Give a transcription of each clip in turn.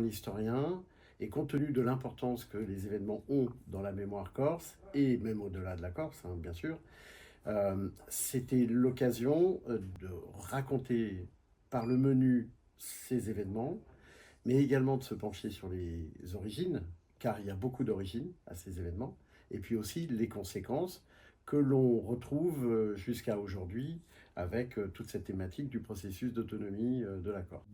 historien, et compte tenu de l'importance que les événements ont dans la mémoire corse, et même au-delà de la Corse, hein, bien sûr, c'était l'occasion de raconter par le menu ces événements, mais également de se pencher sur les origines, car il y a beaucoup d'origines à ces événements, et puis aussi les conséquences que l'on retrouve jusqu'à aujourd'hui avec toute cette thématique du processus d'autonomie de la Corse.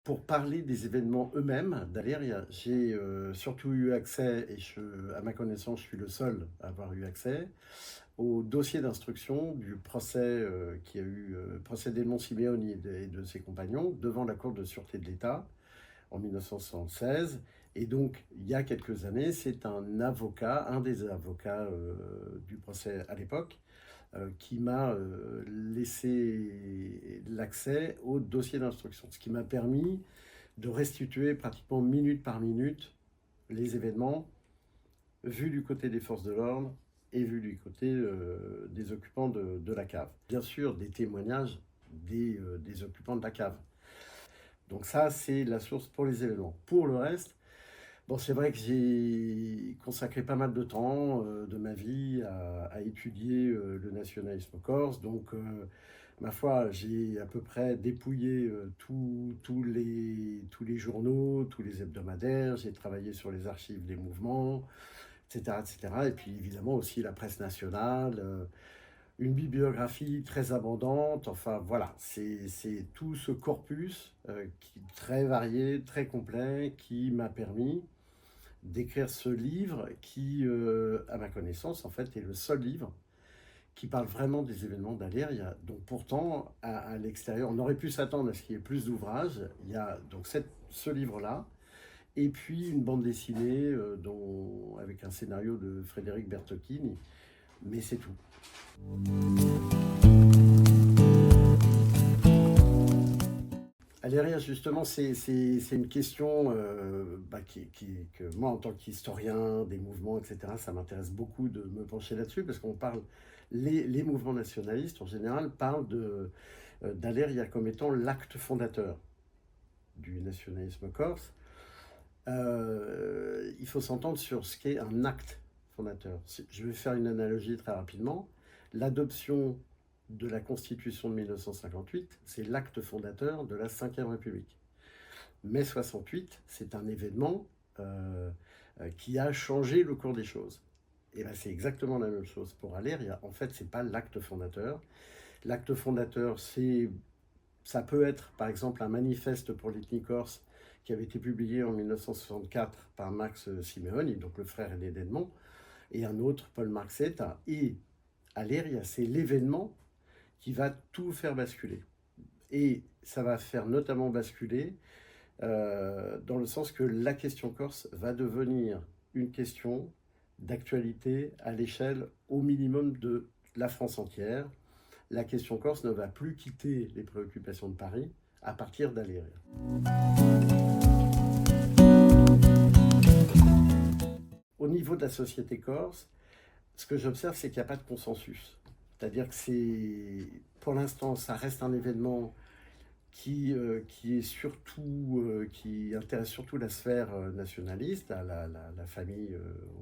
Pour parler des événements eux-mêmes d'Aléria, j'ai surtout eu accès, et à ma connaissance, je suis le seul à avoir eu accès, au dossier d'instruction du procès qui a eu procès d'Edmond Simeoni et de ses compagnons devant la Cour de sûreté de l'État en 1976. Et donc, il y a quelques années, c'est un avocat, un des avocats du procès à l'époque, qui m'a laissé l'accès au dossier d'instruction, ce qui m'a permis de restituer pratiquement minute par minute les événements vus du côté des forces de l'ordre et vus du côté des occupants de la cave. Bien sûr, des témoignages des occupants de la cave. Donc ça, c'est la source pour les événements. Pour le reste, bon, c'est vrai que j'ai consacré pas mal de temps de ma vie à étudier le nationalisme corse. Donc, ma foi, j'ai à peu près dépouillé tous les journaux, tous les hebdomadaires. J'ai travaillé sur les archives des mouvements, etc., etc. Et puis, évidemment, aussi la presse nationale. Une bibliographie très abondante, enfin voilà, c'est tout ce corpus très varié, très complet, qui m'a permis d'écrire ce livre qui, à ma connaissance, en fait, est le seul livre qui parle vraiment des événements d'Aléria. Donc pourtant, à l'extérieur, on aurait pu s'attendre à ce qu'il y ait plus d'ouvrages. Il y a donc ce livre-là, et puis une bande dessinée avec un scénario de Frédéric Bertocchini, mais c'est tout. Aléria, justement, c'est une question que moi, en tant qu'historien des mouvements, etc., ça m'intéresse beaucoup de me pencher là-dessus, parce qu'on parle, les mouvements nationalistes, en général, parlent d'Aléria comme étant l'acte fondateur du nationalisme corse. Il faut s'entendre sur ce qu'est un acte fondateur. Je vais faire une analogie très rapidement. L'adoption de la Constitution de 1958, c'est l'acte fondateur de la Ve République. Mai 68, c'est un événement qui a changé le cours des choses. Et bien, c'est exactement la même chose pour Aléria. En fait, ce n'est pas l'acte fondateur. L'acte fondateur, ça peut être, par exemple, un manifeste pour l'ethnie corse qui avait été publié en 1964 par Max Simeoni, donc le frère aîné d'Edmond, et un autre, Paul Marxetta. Et Aléria, c'est l'événement qui va tout faire basculer. Et ça va faire notamment basculer dans le sens que la question corse va devenir une question d'actualité à l'échelle au minimum de la France entière. La question corse ne va plus quitter les préoccupations de Paris à partir d'Aléria. Au niveau de la société corse, ce que j'observe, c'est qu'il n'y a pas de consensus. C'est-à-dire que pour l'instant, ça reste un événement qui est surtout, qui intéresse surtout la sphère nationaliste, la famille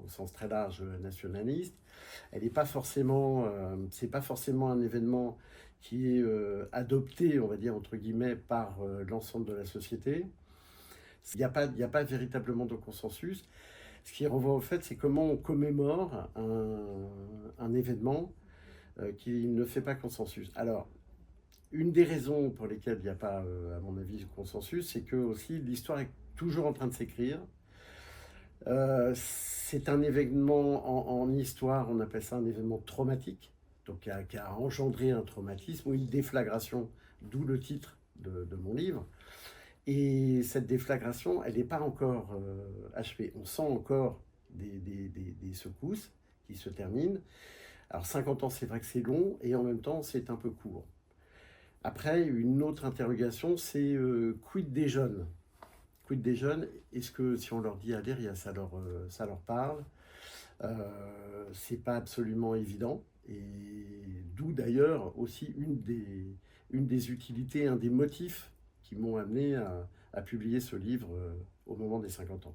au sens très large nationaliste. Elle n'est pas forcément, c'est pas forcément un événement qui est adopté, on va dire entre guillemets, par l'ensemble de la société. Il n'y a pas véritablement de consensus. Ce qui renvoie au fait, c'est comment on commémore un événement qui ne fait pas consensus. Alors, une des raisons pour lesquelles il n'y a pas, à mon avis, consensus, c'est que aussi l'histoire est toujours en train de s'écrire. C'est un événement en histoire, on appelle ça un événement traumatique, donc qui a engendré un traumatisme ou une déflagration, d'où le titre de mon livre. Et cette déflagration, elle n'est pas encore achevée. On sent encore des secousses qui se terminent. Alors 50 ans, c'est vrai que c'est long, et en même temps, c'est un peu court. Après, une autre interrogation, c'est quid des jeunes? Quid des jeunes? Est-ce que si on leur dit Aléria, ça leur parle? C'est pas absolument évident. Et d'où d'ailleurs aussi une des utilités, un des motifs qui m'ont amené à publier ce livre au moment des 50 ans.